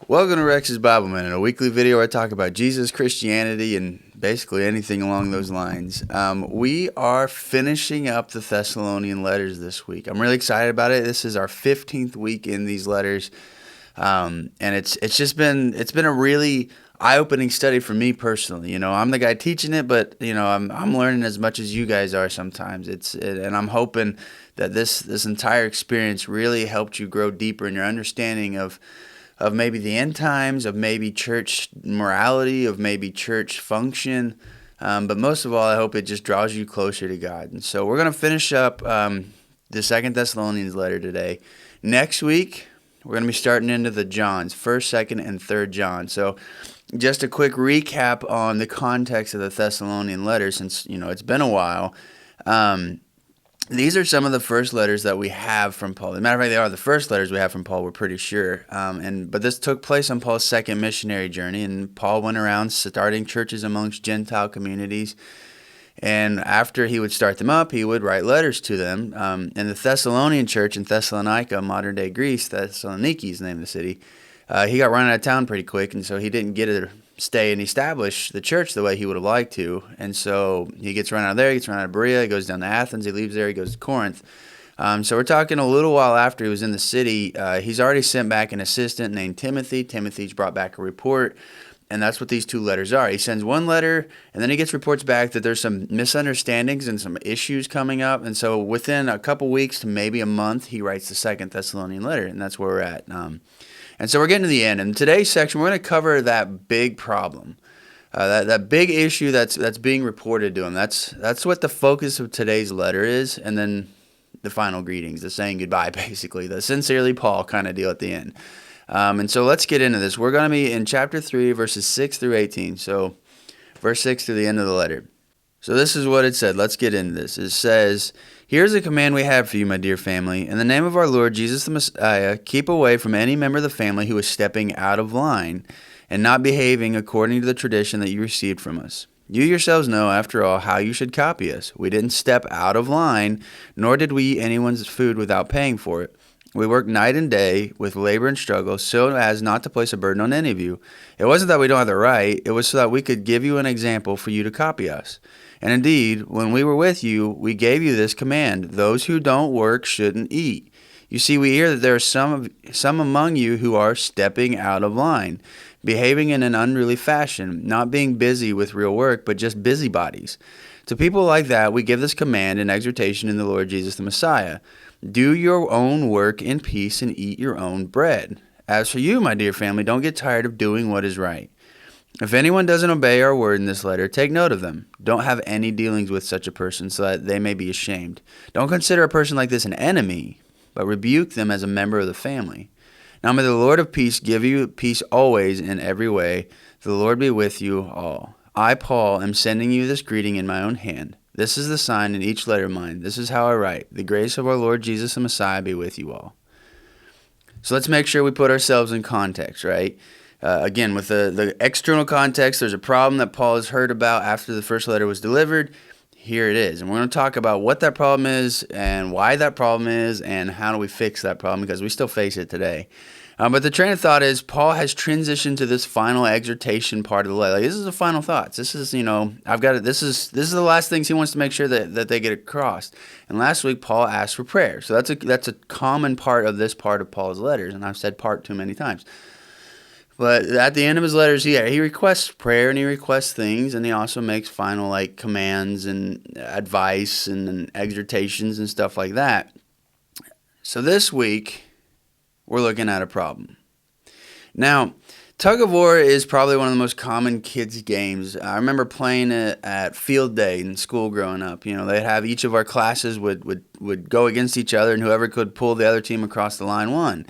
Welcome to Rex's Bible Minute, a weekly video where I talk about Jesus, Christianity, and basically anything along those lines. We are finishing up the Thessalonian letters this week. I'm really excited about it. This is our 15th week in these letters, and it's been a really eye-opening study for me personally. You know, I'm the guy teaching it, but you know, I'm learning as much as you guys are sometimes. And I'm hoping that this entire experience really helped you grow deeper in your understanding of maybe the end times, of maybe church morality, of maybe church function. But most of all, I hope it just draws you closer to God. And so we're going to finish up the Second Thessalonians letter today. Next week, we're going to be starting into the Johns, 1st, 2nd, and 3rd John. So just a quick recap on the context of the Thessalonian letter, since, you know, it's been a while. These are some of the first letters that we have from Paul. As a matter of fact, they are the first letters we have from Paul, we're pretty sure. But this took place on Paul's second missionary journey, and Paul went around starting churches amongst Gentile communities. And after he would start them up, he would write letters to them. And the Thessalonian church in Thessalonica, modern-day Greece, Thessaloniki is the name of the city, he got run out of town pretty quick, and so he didn't get to stay and establish the church the way he would have liked to. And so he gets run out of there, he gets run out of Berea, he goes down to Athens, he leaves there, he goes to Corinth. So we're talking a little while after he was in the city. He's already sent back an assistant named Timothy. Timothy's brought back a report, and that's what these two letters are. He sends one letter, and then he gets reports back that there's some misunderstandings and some issues coming up. And so within a couple weeks to maybe a month, he writes the Second Thessalonian letter, and that's where we're at. And so we're getting to the end. In today's section, we're going to cover that big problem, that big issue that's being reported to him. That's what the focus of today's letter is, and then the final greetings, the saying goodbye, basically, the sincerely Paul kind of deal at the end. And so let's get into this. We're going to be in chapter 3, verses 6 through 18. So verse 6 through the end of the letter. So this is what it said. Let's get into this. It says, "Here's a command we have for you, my dear family. In the name of our Lord Jesus the Messiah, keep away from any member of the family who is stepping out of line and not behaving according to the tradition that you received from us. You yourselves know, after all, how you should copy us. We didn't step out of line, nor did we eat anyone's food without paying for it. We worked night and day with labor and struggle so as not to place a burden on any of you. It wasn't that we don't have the right, it was so that we could give you an example for you to copy us. And indeed, when we were with you, we gave you this command: those who don't work shouldn't eat. You see, we hear that there are some among you who are stepping out of line, behaving in an unruly fashion, not being busy with real work, but just busybodies. To people like that, we give this command and exhortation in the Lord Jesus the Messiah. Do your own work in peace and eat your own bread. As for you, my dear family, don't get tired of doing what is right. If anyone doesn't obey our word in this letter, take note of them. Don't have any dealings with such a person so that they may be ashamed. Don't consider a person like this an enemy, but rebuke them as a member of the family. Now may the Lord of peace give you peace always in every way. The Lord be with you all. I, Paul, am sending you this greeting in my own hand. This is the sign in each letter of mine. This is how I write. The grace of our Lord Jesus the Messiah be with you all." So let's make sure we put ourselves in context, right? Again, with the external context, there's a problem that Paul has heard about after the first letter was delivered. Here it is. And we're going to talk about what that problem is and why that problem is and how do we fix that problem, because we still face it today. But the train of thought is Paul has transitioned to this final exhortation part of the letter. Like, this is the final thoughts. This is, you know, I've got it. This is the last things he wants to make sure that they get across. And last week, Paul asked for prayer. So that's a common part of this part of Paul's letters. And I've said part too many times. But at the end of his letters, he requests prayer and he requests things, and he also makes final commands and advice and exhortations and stuff like that. So this week, we're looking at a problem. Now, tug of war is probably one of the most common kids' games. I remember playing it at field day in school growing up. You know, they'd have each of our classes would go against each other, and whoever could pull the other team across the line won.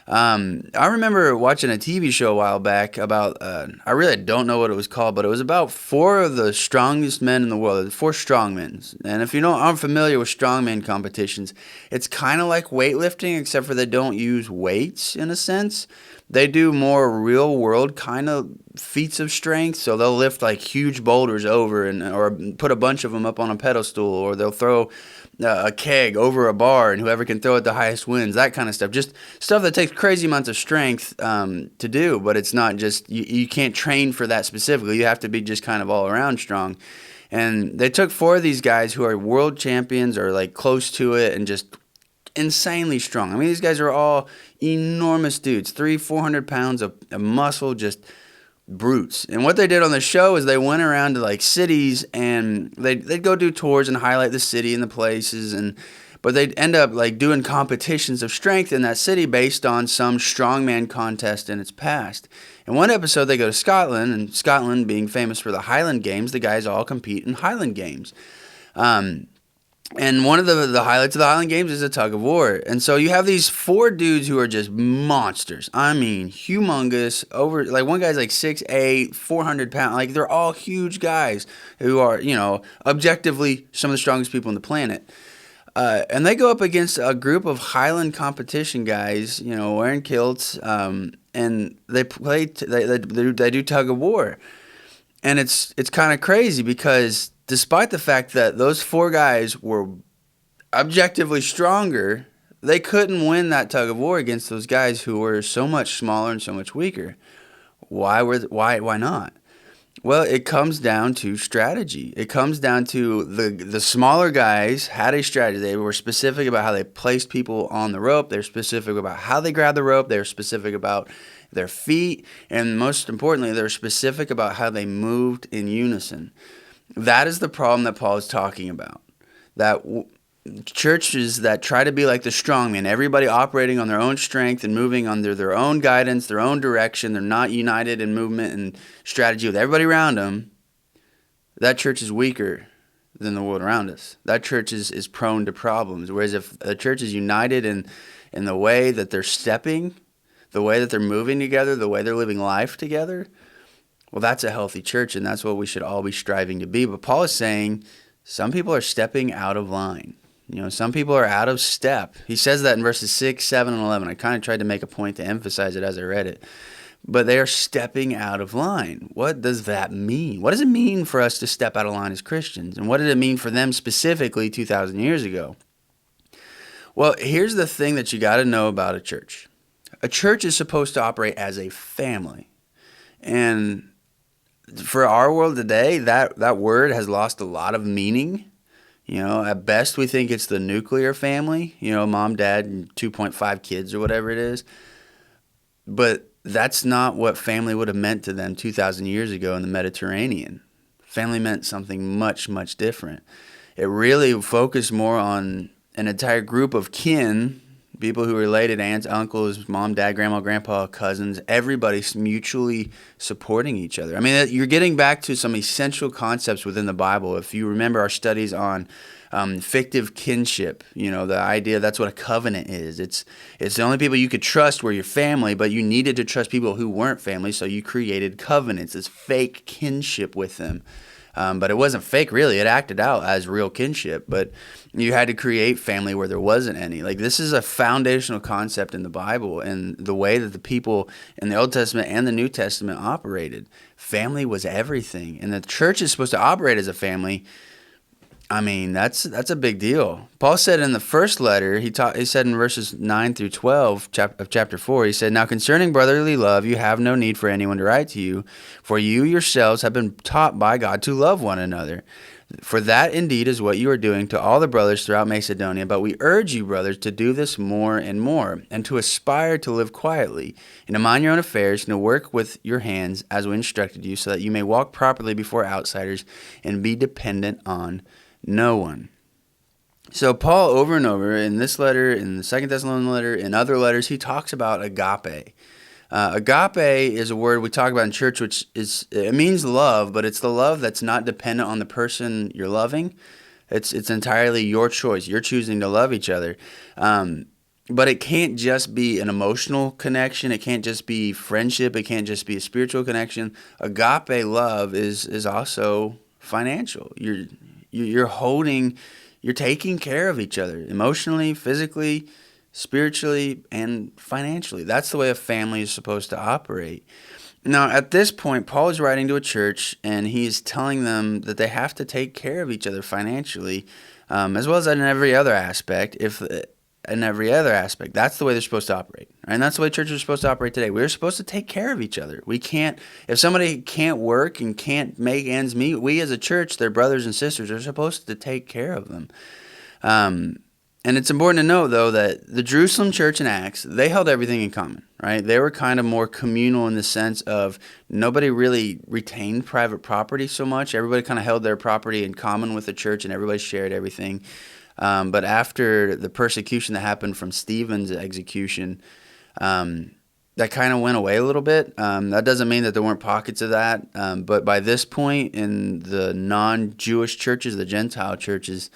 I remember watching a TV show a while back about, I really don't know what it was called, but it was about 4 of the strongest men in the world, 4 strongmen. And if you aren't familiar with strongman competitions, it's kind of like weightlifting, except for they don't use weights in a sense. they do more real world kind of feats of strength. So they'll lift like huge boulders over or put a bunch of them up on a pedestal, or they'll throw a keg over a bar, and whoever can throw it the highest wins, that kind of stuff. Just stuff that takes crazy amounts of strength to do, but it's not just, you can't train for that specifically. You have to be just kind of all around strong. And they took 4 of these guys who are world champions or like close to it and just insanely strong. I mean, these guys are all enormous dudes, 400 pounds of muscle, just brutes. And what they did on the show is they went around to like cities, and they'd go do tours and highlight the city and the places, but they'd end up like doing competitions of strength in that city based on some strongman contest in its past. In one episode, they go to Scotland, and Scotland being famous for the Highland Games, the guys all compete in Highland Games. And one of the highlights of the Highland Games is a tug of war. And so you have these 4 dudes who are just monsters. I mean, humongous. Over, like, one guy's like 6'8", 400 pounds. Like, they're all huge guys who are, objectively some of the strongest people on the planet. And they go up against a group of Highland competition guys, wearing kilts, and they do tug of war. And it's kind of crazy because despite the fact that those 4 guys were objectively stronger, they couldn't win that tug of war against those guys who were so much smaller and so much weaker. Why not? Well, it comes down to strategy. It comes down to the smaller guys had a strategy. They were specific about how they placed people on the rope. They're specific about how they grabbed the rope. They're specific about their feet. And most importantly, they're specific about how they moved in unison. That is the problem that Paul is talking about. That churches that try to be like the strongman, everybody operating on their own strength and moving under their own guidance, their own direction, they're not united in movement and strategy with everybody around them, that church is weaker than the world around us. That church is prone to problems. Whereas if a church is united in the way that they're stepping, the way that they're moving together, the way they're living life together, well, that's a healthy church, and that's what we should all be striving to be. But Paul is saying some people are stepping out of line. Some people are out of step. He says that in verses 6, 7, and 11. I kind of tried to make a point to emphasize it as I read it. But they are stepping out of line. What does that mean? What does it mean for us to step out of line as Christians? And what did it mean for them specifically 2,000 years ago? Well, here's the thing that you got to know about a church. A church is supposed to operate as a family. And for our world today, that word has lost a lot of meaning. At best, we think it's the nuclear family, mom, dad, and 2.5 kids or whatever it is. But that's not what family would have meant to them 2,000 years ago in the Mediterranean. Family meant something much, much different. It really focused more on an entire group of kin, people who related, aunts, uncles, mom, dad, grandma, grandpa, cousins, everybody's mutually supporting each other. I mean, you're getting back to some essential concepts within the Bible. If you remember our studies on fictive kinship, the idea that's what a covenant is. It's the only people you could trust were your family, but you needed to trust people who weren't family, so you created covenants, this fake kinship with them. But it wasn't fake, really. It acted out as real kinship. But you had to create family where there wasn't any. Like, this is a foundational concept in the Bible and the way that the people in the Old Testament and the New Testament operated. Family was everything. And the church is supposed to operate as a family. I mean, that's a big deal. Paul said in the first letter, he said in verses 9 through 12 of chapter 4, he said, "Now concerning brotherly love, you have no need for anyone to write to you, for you yourselves have been taught by God to love one another. For that indeed is what you are doing to all the brothers throughout Macedonia. But we urge you, brothers, to do this more and more, and to aspire to live quietly, and to mind your own affairs, and to work with your hands as we instructed you, so that you may walk properly before outsiders and be dependent on no one." So Paul, over and over, in this letter, in the 2 Thessalonians letter, in other letters, he talks about agape. Agape is a word we talk about in church, which it means love, but it's the love that's not dependent on the person you're loving. It's entirely your choice. You're choosing to love each other. But it can't just be an emotional connection. It can't just be friendship. It can't just be a spiritual connection. Agape love is also financial. You're taking care of each other emotionally, physically, spiritually and financially. That's the way a family is supposed to operate. Now, at this point, Paul is writing to a church, and he's telling them that they have to take care of each other financially, as well as in every other aspect. In every other aspect, that's the way they're supposed to operate, right? And that's the way churches are supposed to operate today. We're supposed to take care of each other. We can't, if somebody can't work and can't make ends meet, we as a church, their brothers and sisters, are supposed to take care of them. And it's important to note, though, that the Jerusalem church in Acts, they held everything in common, right? They were kind of more communal in the sense of nobody really retained private property so much. Everybody kind of held their property in common with the church, and everybody shared everything. But after the persecution that happened from Stephen's execution, that kind of went away a little bit. That doesn't mean that there weren't pockets of that. But by this point in the non-Jewish churches, the Gentile churches,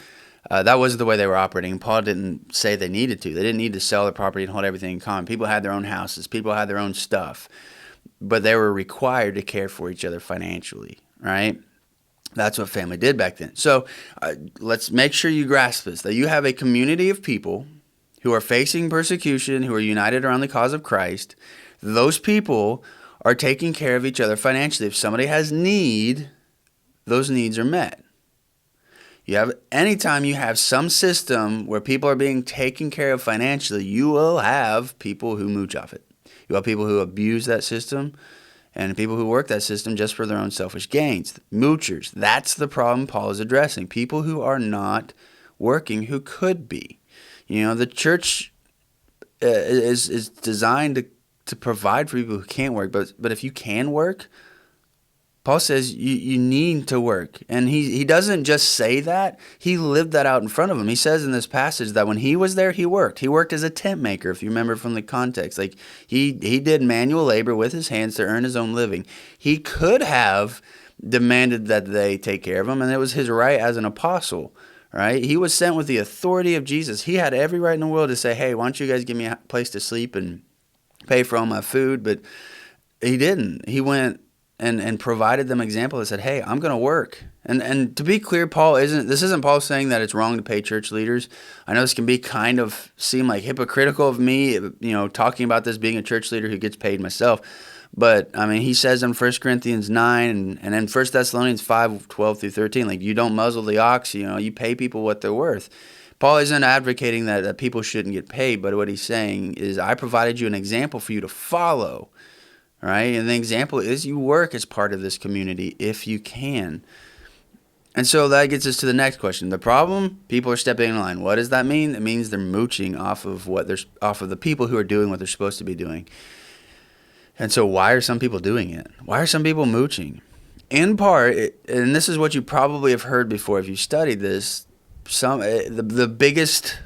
that was the way they were operating. And Paul didn't say they needed to. They didn't need to sell their property and hold everything in common. People had their own houses. People had their own stuff. But they were required to care for each other financially, right? That's what family did back then. So let's make sure you grasp this, that you have a community of people who are facing persecution, who are united around the cause of Christ. Those people are taking care of each other financially. If somebody has need, those needs are met. Anytime you have some system where people are being taken care of financially, you will have people who mooch off it. You have people who abuse that system and people who work that system just for their own selfish gains. Moochers, that's the problem Paul is addressing. People who are not working, who could be. The church is designed to provide for people who can't work, but if you can work, Paul says you need to work. And he doesn't just say that. He lived that out in front of him. He says in this passage that when he was there, he worked. He worked as a tent maker, if you remember from the context. Like he did manual labor with his hands to earn his own living. He could have demanded that they take care of him, and it was his right as an apostle, right? He was sent with the authority of Jesus. He had every right in the world to say, hey, why don't you guys give me a place to sleep and pay for all my food? But he didn't. He went and provided them example that said, hey, I'm going to work. And to be clear, this isn't Paul saying that it's wrong to pay church leaders. I know this can be kind of seem like hypocritical of me, talking about this being a church leader who gets paid myself. But, he says in 1 Corinthians 9 and in 1 Thessalonians 5, 12 through 13, like, you don't muzzle the ox, you pay people what they're worth. Paul isn't advocating that people shouldn't get paid, but what he's saying is, I provided you an example for you to follow. All right, and the example is you work as part of this community if you can. And so that gets us to the next question. The problem, people are stepping in line. What does that mean? It means they're mooching off of the people who are doing what they're supposed to be doing. And so why are some people doing it? Why are some people mooching? In part, and this is what you probably have heard before if you studied this, the biggest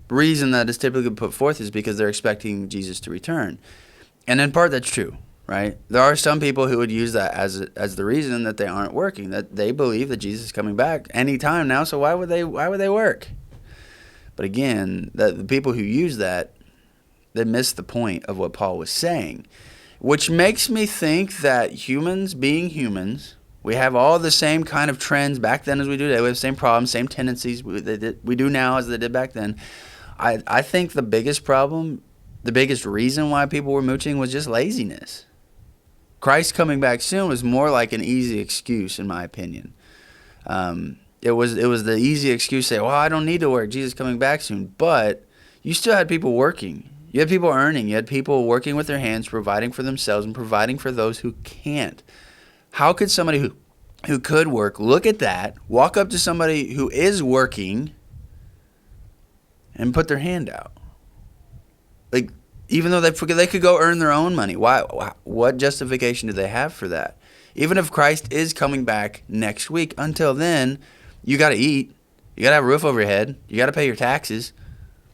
reason that is typically put forth is because they're expecting Jesus to return. And in part, that's true, right? There are some people who would use that as the reason that they aren't working, that they believe that Jesus is coming back any time now, so why would they work? But again, the people who use that, they miss the point of what Paul was saying, which makes me think that humans being humans, we have all the same kind of trends back then as we do today. We have the same problems, same tendencies we do now as they did back then. I think the biggest problem, the biggest reason why people were mooching was just laziness. Christ coming back soon was more like an easy excuse, in my opinion. It was the easy excuse to say, well, I don't need to work. Jesus is coming back soon. But you still had people working. You had people earning. You had people working with their hands, providing for themselves and providing for those who can't. How could somebody who could work look at that, walk up to somebody who is working, and put their hand out? Like, even though they could go earn their own money. Why? What justification do they have for that? Even if Christ is coming back next week, until then, you got to eat. You got to have a roof over your head. You got to pay your taxes.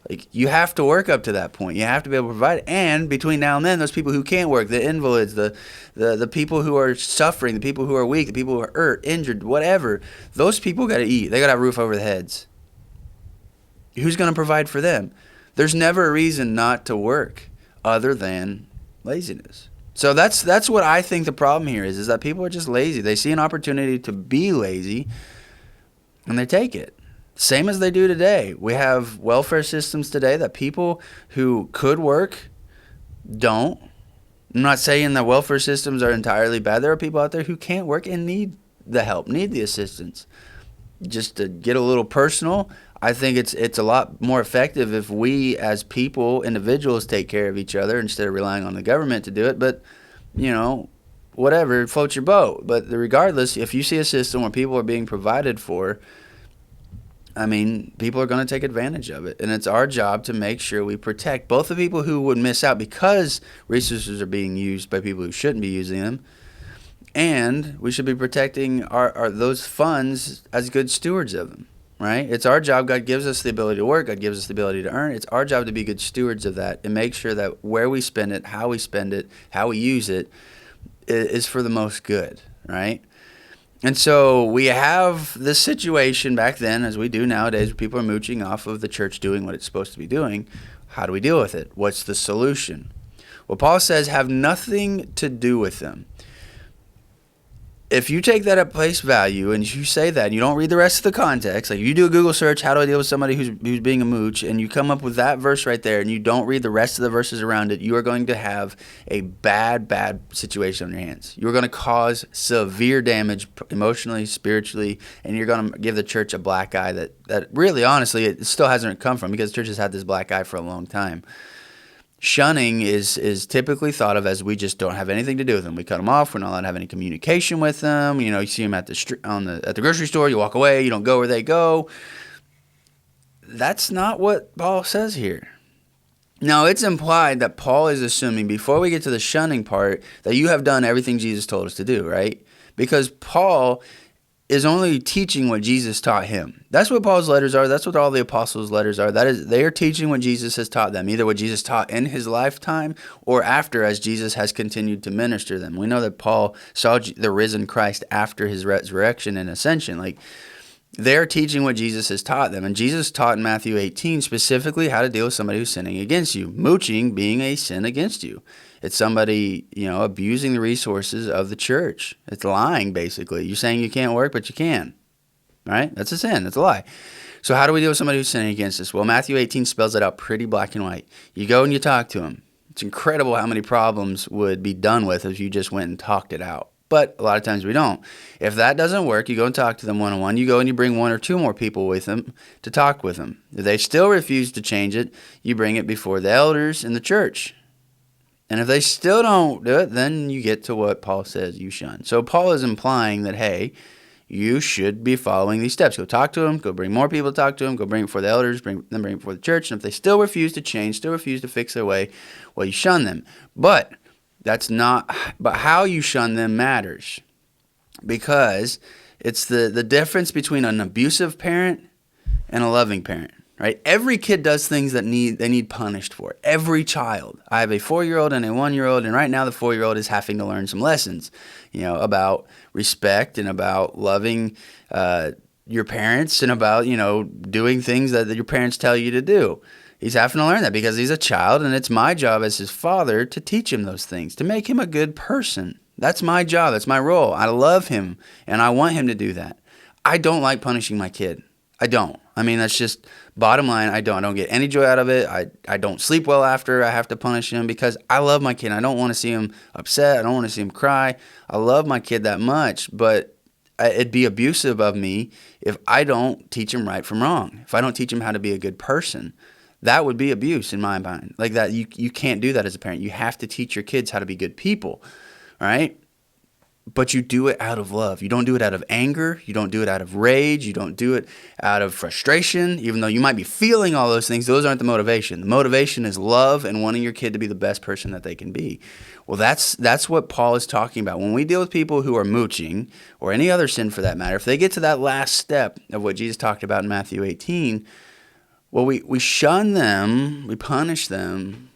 Like, you have to work up to that point. You have to be able to provide. And between now and then, those people who can't work, the invalids, the people who are suffering, the people who are weak, the people who are hurt, injured, whatever, those people got to eat. They got to have a roof over their heads. Who's going to provide for them? There's never a reason not to work other than laziness. So that's what I think the problem here is that people are just lazy. They see an opportunity to be lazy, and they take it. Same as they do today. We have welfare systems today that people who could work don't. I'm not saying that welfare systems are entirely bad. There are people out there who can't work and need the help, need the assistance. Just to get a little personal, I think it's a lot more effective if we as people, individuals, take care of each other instead of relying on the government to do it. But, whatever, float your boat. But regardless, if you see a system where people are being provided for, people are going to take advantage of it. And it's our job to make sure we protect both the people who would miss out because resources are being used by people who shouldn't be using them. And we should be protecting our those funds as good stewards of them, right? It's our job. God gives us the ability to work. God gives us the ability to earn. It's our job to be good stewards of that and make sure that where we spend it, how we use it, is for the most good, right? And so we have this situation back then, as we do nowadays, where people are mooching off of the church doing what it's supposed to be doing. How do we deal with it? What's the solution? Well, Paul says, have nothing to do with them. If you take that at face value and you say that and you don't read the rest of the context, like you do a Google search, how do I deal with somebody who's being a mooch, and you come up with that verse right there and you don't read the rest of the verses around it, you are going to have a bad situation on your hands. You're going to cause severe damage emotionally, spiritually, and you're going to give the church a black eye that really, honestly, it still hasn't come from, because the church has had this black eye for a long time. Shunning is typically thought of as we just don't have anything to do with them. We cut them off. We're not allowed to have any communication with them. You see them at the grocery store. You walk away. You don't go where they go. That's not what Paul says here. Now, it's implied that Paul is assuming, before we get to the shunning part, that you have done everything Jesus told us to do, right? Because Paul is only teaching what Jesus taught him. That's what Paul's letters are. That's what all the apostles' letters are. That is, they are teaching what Jesus has taught them, either what Jesus taught in his lifetime or after, as Jesus has continued to minister them. We know that Paul saw the risen Christ after his resurrection and ascension. Like, they're teaching what Jesus has taught them. And Jesus taught in Matthew 18 specifically how to deal with somebody who's sinning against you. Mooching being a sin against you. It's somebody, abusing the resources of the church. It's lying, basically. You're saying you can't work, but you can. Right? That's a sin. That's a lie. So how do we deal with somebody who's sinning against us? Well, Matthew 18 spells it out pretty black and white. You go and you talk to him. It's incredible how many problems would be done with if you just went and talked it out. But a lot of times we don't. If that doesn't work, you go and talk to them one-on-one. You go and you bring one or two more people with them to talk with them. If they still refuse to change it, you bring it before the elders in the church. And if they still don't do it, then you get to what Paul says you shun. So Paul is implying that, hey, you should be following these steps. Go talk to them. Go bring more people to talk to them. Go bring it before the elders. Bring it before the church. And if they still refuse to change, still refuse to fix their way, well, you shun them. But how you shun them matters, because it's the difference between an abusive parent and a loving parent. Right? Every kid does things that they need punished for. Every child. I have a 4-year-old and a 1-year-old, and right now the 4-year-old is having to learn some lessons, about respect and about loving your parents and about, doing things that your parents tell you to do. He's having to learn that because he's a child, and it's my job as his father to teach him those things, to make him a good person. That's my job. That's my role. I love him, and I want him to do that. I don't like punishing my kid. I don't. That's just bottom line. I don't get any joy out of it. I don't sleep well after I have to punish him, because I love my kid. I don't want to see him upset. I don't want to see him cry. I love my kid that much, but it'd be abusive of me if I don't teach him right from wrong. If I don't teach him how to be a good person, that would be abuse in my mind. Like that, you can't do that as a parent. You have to teach your kids how to be good people, right? But you do it out of love. You don't do it out of anger. You don't do it out of rage. You don't do it out of frustration. Even though you might be feeling all those things, those aren't the motivation. The motivation is love and wanting your kid to be the best person that they can be. Well, that's what Paul is talking about. When we deal with people who are mooching, or any other sin for that matter, if they get to that last step of what Jesus talked about in Matthew 18, well, we shun them, we punish them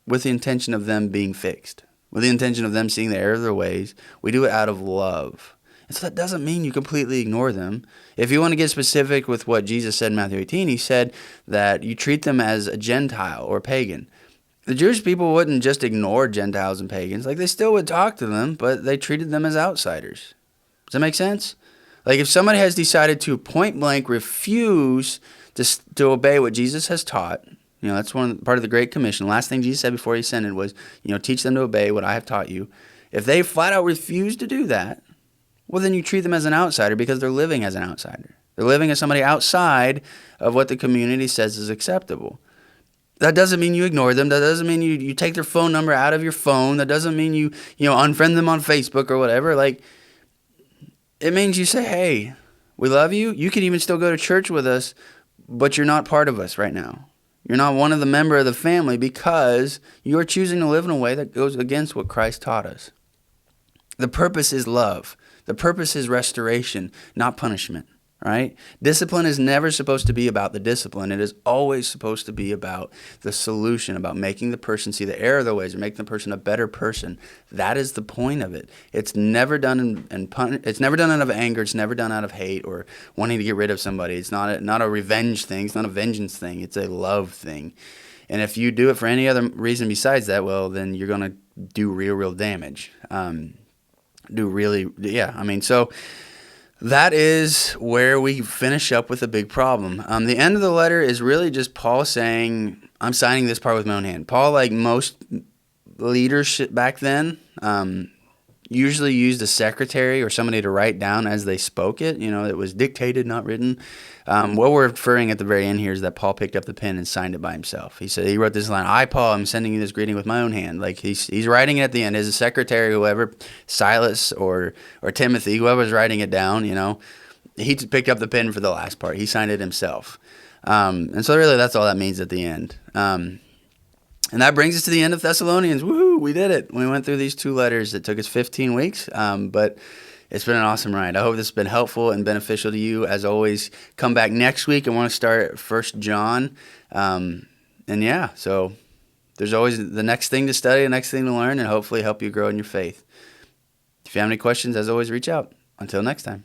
with the intention of them being fixed, with the intention of them seeing the error of their ways. We do it out of love. And so that doesn't mean you completely ignore them. If you want to get specific with what Jesus said in Matthew 18, he said that you treat them as a Gentile or pagan. The Jewish people wouldn't just ignore Gentiles and pagans. Like, they still would talk to them, but they treated them as outsiders. Does that make sense? Like if somebody has decided to point blank refuse to obey what Jesus has taught, that's part of the Great Commission. The last thing Jesus said before he ascended was, teach them to obey what I have taught you. If they flat out refuse to do that, well, then you treat them as an outsider because they're living as an outsider. They're living as somebody outside of what the community says is acceptable. That doesn't mean you ignore them. That doesn't mean you take their phone number out of your phone. That doesn't mean you unfriend them on Facebook or whatever. Like, it means you say, hey, we love you. You can even still go to church with us, but you're not part of us right now. You're not one of the member of the family because you're choosing to live in a way that goes against what Christ taught us. The purpose is love. The purpose is restoration, not punishment, right? Discipline is never supposed to be about the discipline. It is always supposed to be about the solution, about making the person see the error of their ways or making the person a better person. That is the point of it. It's never done it's never done out of anger. It's never done out of hate or wanting to get rid of somebody. It's not a revenge thing. It's not a vengeance thing. It's a love thing. And if you do it for any other reason besides that, well, then you're going to do real damage. So that is where we finish up with a big problem. The end of the letter is really just Paul saying, I'm signing this part with my own hand. Paul, like most leaders back then, usually used a secretary or somebody to write down as they spoke it. It was dictated, not written. What we're referring at the very end here is that Paul picked up the pen and signed it by himself. He said, he wrote this line, I, Paul, am sending you this greeting with my own hand. Like he's writing it at the end. His secretary, whoever, Silas or Timothy, whoever's writing it down, he picked up the pen for the last part. He signed it himself. And so really that's all that means at the end. And that brings us to the end of Thessalonians. Woohoo, we did it. We went through these 2 letters. It took us 15 weeks, but it's been an awesome ride. I hope this has been helpful and beneficial to you. As always, come back next week. I want to start 1 John. So there's always the next thing to study, the next thing to learn, and hopefully help you grow in your faith. If you have any questions, as always, reach out. Until next time.